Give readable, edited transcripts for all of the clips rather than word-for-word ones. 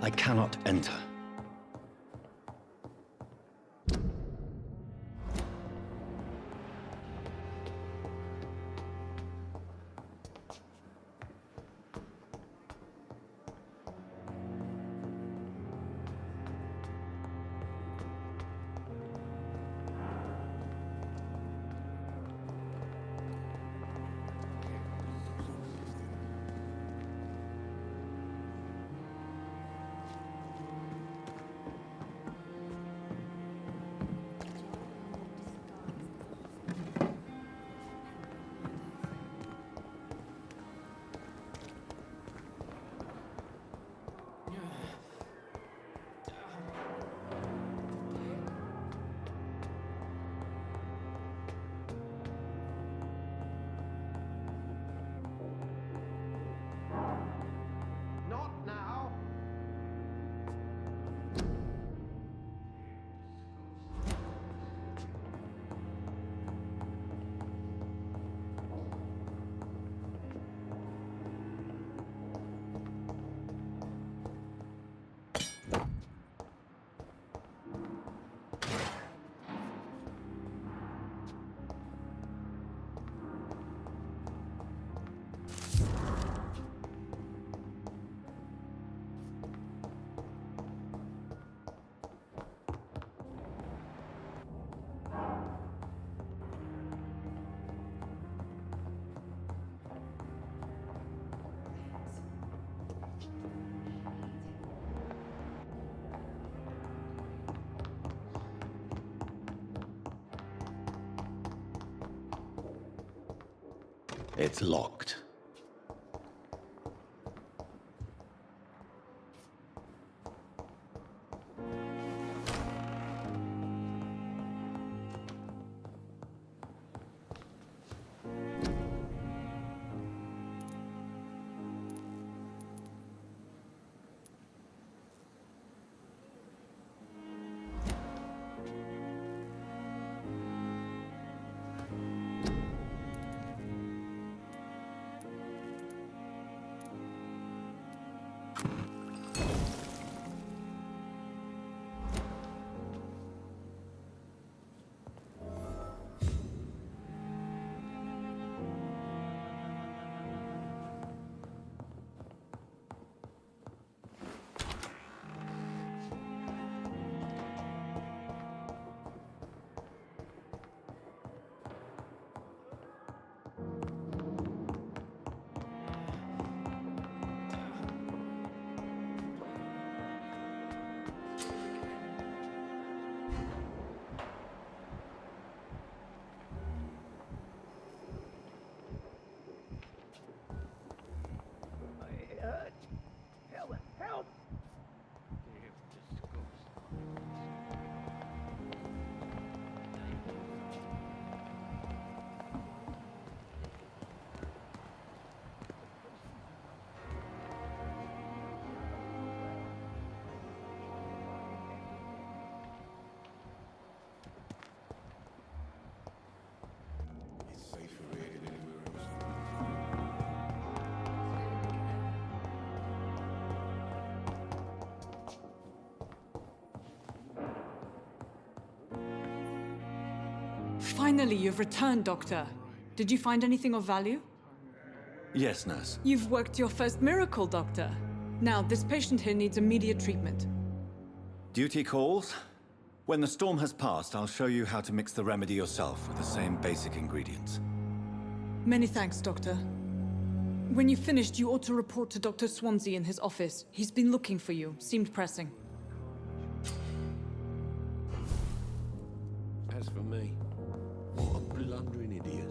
I cannot enter. It's locked. Finally, you've returned, Doctor. Did you find anything of value? Yes, nurse. You've worked your first miracle, Doctor. Now, this patient here needs immediate treatment. Duty calls. When the storm has passed, I'll show you how to mix the remedy yourself with the same basic ingredients. Many thanks, Doctor. When you've finished, you ought to report to Dr. Swansea in his office. He's been looking for you. Seemed pressing. As for me, what a blundering idiot.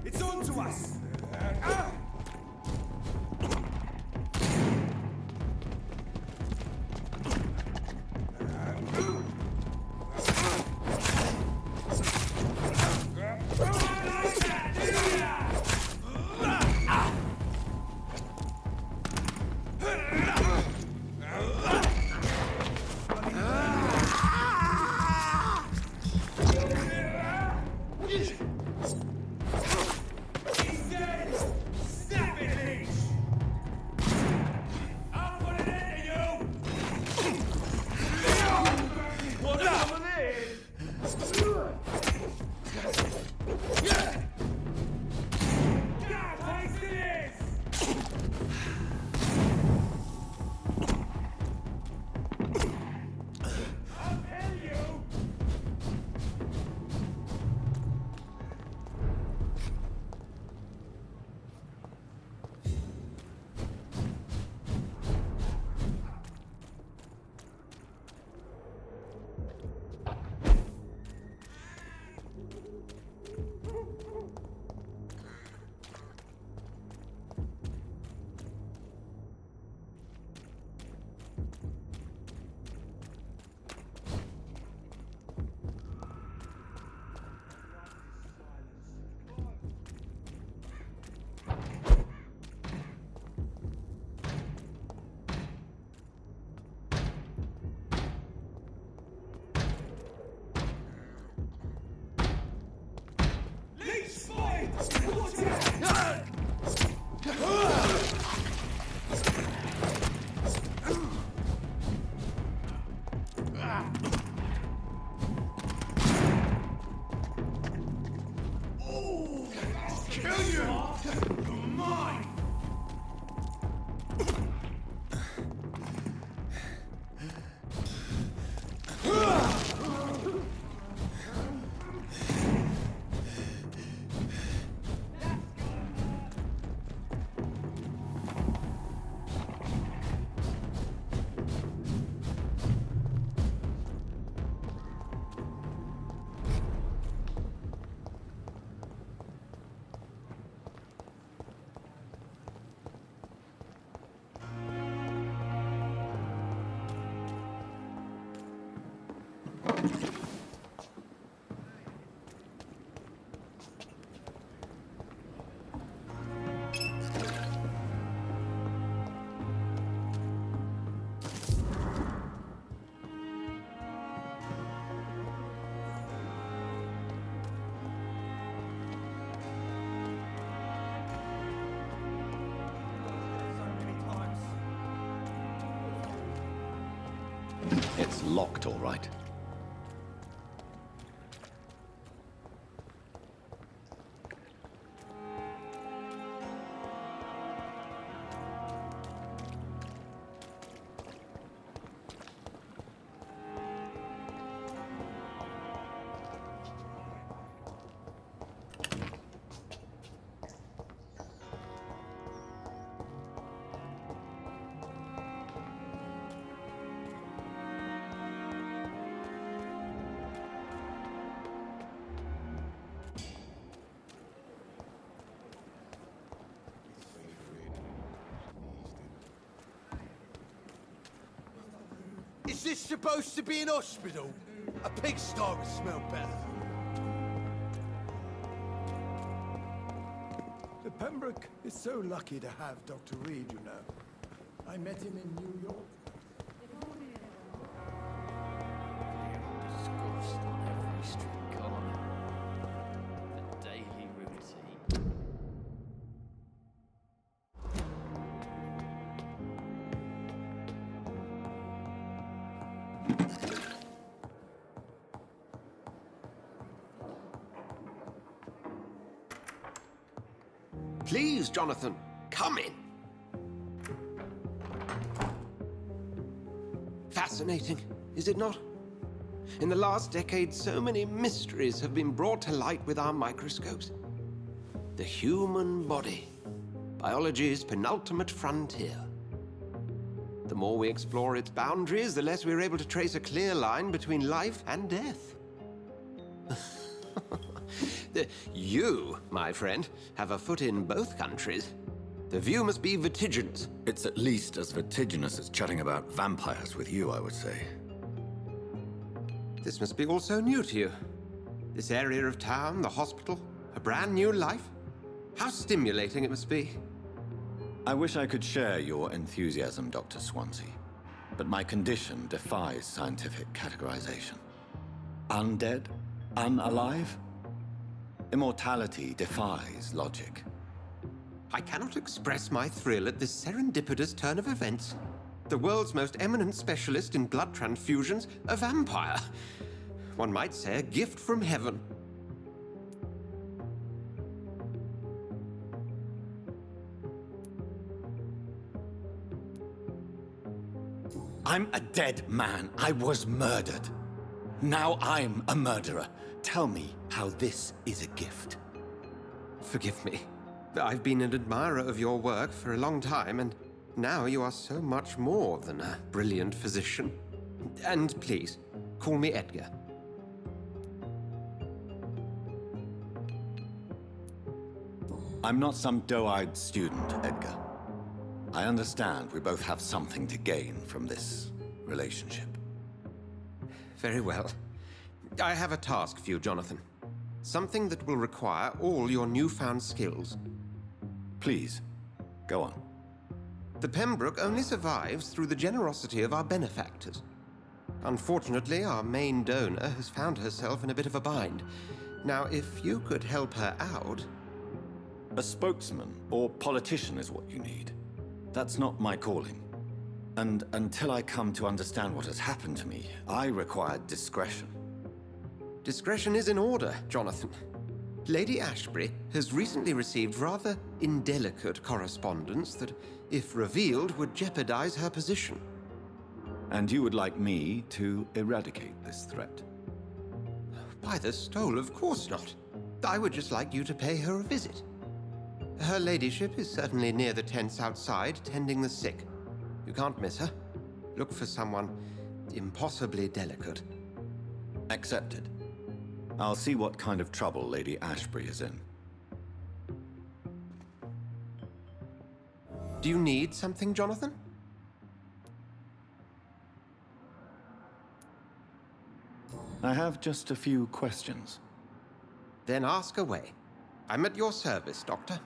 It's on to us! locked, all right. Is this supposed to be an hospital? A pigsty would smell better. The Pembroke is so lucky to have Dr. Reed, you know. I met him in New York. Discussed on every street corner. The daily routine. Please, Jonathan, come in. Fascinating, is it not? In the last decade, so many mysteries have been brought to light with our microscopes. The human body, biology's penultimate frontier. The more we explore its boundaries, the less we're able to trace a clear line between life and death. You, my friend, have a foot in both countries. The view must be vertiginous. It's at least as vertiginous as chatting about vampires with you, I would say. This must be all so new to you. This area of town, the hospital, a brand new life. How stimulating it must be. I wish I could share your enthusiasm, Dr. Swansea, but my condition defies scientific categorization. Undead? Unalive? Immortality defies logic. I cannot express my thrill at this serendipitous turn of events. The world's most eminent specialist in blood transfusions, a vampire. One might say a gift from heaven. I'm a dead man. I was murdered. Now I'm a murderer. Tell me how this is a gift. Forgive me. I've been an admirer of your work for a long time, and now you are so much more than a brilliant physician. And please, call me Edgar. I'm not some doe-eyed student, Edgar. I understand we both have something to gain from this relationship. Very well. I have a task for you, Jonathan. Something that will require all your newfound skills. Please, go on. The Pembroke only survives through the generosity of our benefactors. Unfortunately, our main donor has found herself in a bit of a bind. Now, if you could help her out... A spokesman or politician is what you need. That's not my calling. And until I come to understand what has happened to me, I require discretion. Discretion is in order, Jonathan. Lady Ashbury has recently received rather indelicate correspondence that, if revealed, would jeopardize her position. And you would like me to eradicate this threat? By the stole, of course not. I would just like you to pay her a visit. Her ladyship is certainly near the tents outside, tending the sick. You can't miss her. Look for someone impossibly delicate. Accepted. I'll see what kind of trouble Lady Ashbury is in. Do you need something, Jonathan? I have just a few questions. Then ask away. I'm at your service, Doctor.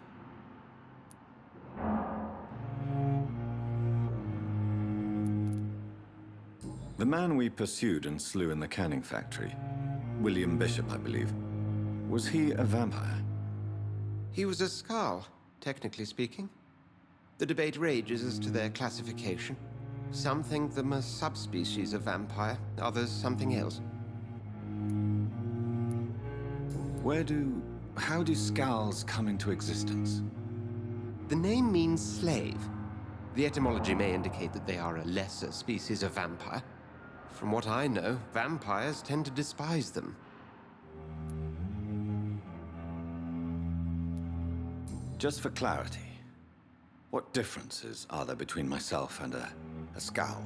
The man we pursued and slew in the canning factory, William Bishop, I believe, was he a vampire? He was a Skald, technically speaking. The debate rages as to their classification. Some think them a subspecies of vampire, others something else. How do scowls come into existence? The name means slave. The etymology may indicate that they are a lesser species of vampire. From what I know, vampires tend to despise them. Just for clarity, what differences are there between myself and a scowl?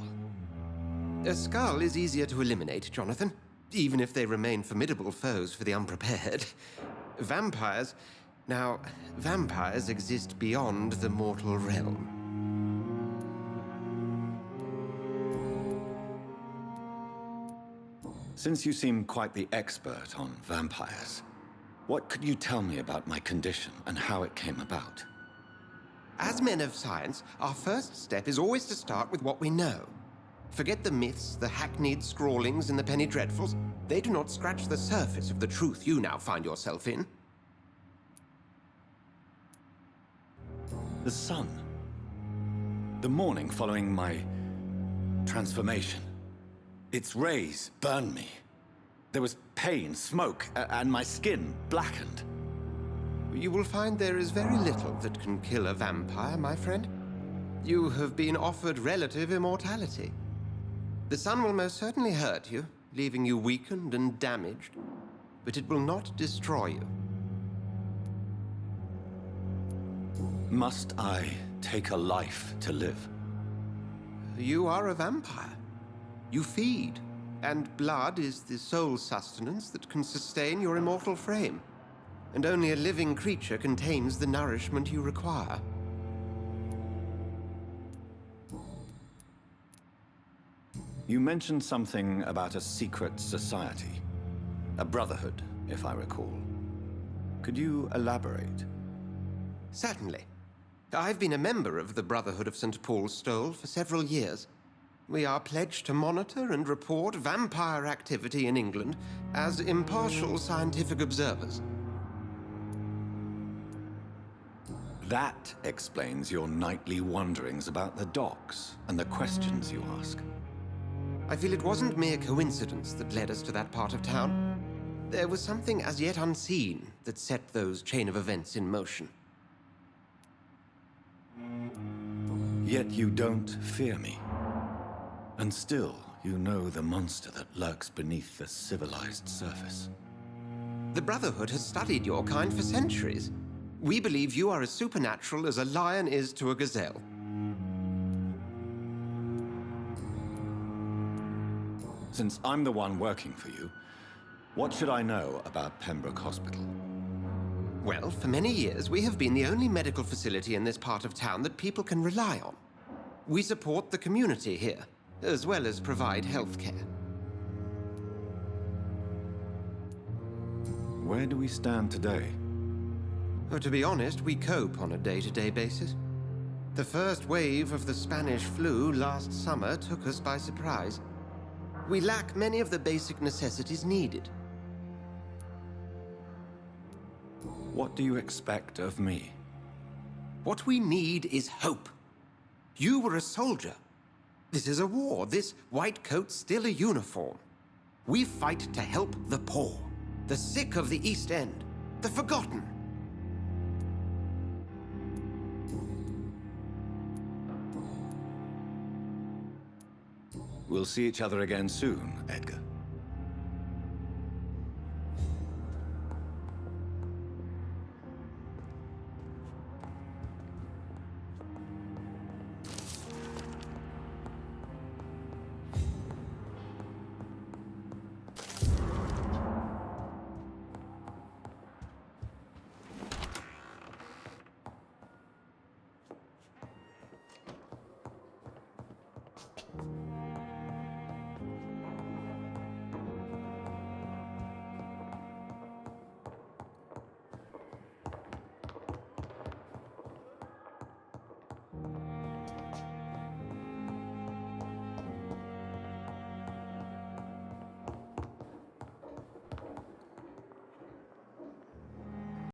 A skull is easier to eliminate, Jonathan, even if they remain formidable foes for the unprepared. Vampires... Now, vampires exist beyond the mortal realm. Since you seem quite the expert on vampires, what could you tell me about my condition and how it came about? As men of science, our first step is always to start with what we know. Forget the myths, the hackneyed scrawlings, and the penny dreadfuls. They do not scratch the surface of the truth you now find yourself in. The sun. The morning following my transformation. Its rays burned me. There was pain, smoke, and my skin blackened. You will find there is very little that can kill a vampire, my friend. You have been offered relative immortality. The sun will most certainly hurt you, leaving you weakened and damaged, but it will not destroy you. Must I take a life to live? You are a vampire. You feed, and blood is the sole sustenance that can sustain your immortal frame. And only a living creature contains the nourishment you require. You mentioned something about a secret society. A brotherhood, if I recall. Could you elaborate? Certainly. I've been a member of the Brotherhood of St. Paul's Stole for several years. We are pledged to monitor and report vampire activity in England as impartial scientific observers. That explains your nightly wanderings about the docks and the questions you ask. I feel it wasn't mere coincidence that led us to that part of town. There was something as yet unseen that set those chain of events in motion. Yet you don't fear me. And still, you know the monster that lurks beneath the civilized surface. The Brotherhood has studied your kind for centuries. We believe you are as supernatural as a lion is to a gazelle. Since I'm the one working for you, what should I know about Pembroke Hospital? Well, for many years, we have been the only medical facility in this part of town that people can rely on. We support the community here, as well as provide health care. Where do we stand today? Oh, to be honest, we cope on a day-to-day basis. The first wave of the Spanish flu last summer took us by surprise. We lack many of the basic necessities needed. What do you expect of me? What we need is hope. You were a soldier. This is a war. This white coat's still a uniform. We fight to help the poor, the sick of the East End, the forgotten. We'll see each other again soon, Edgar.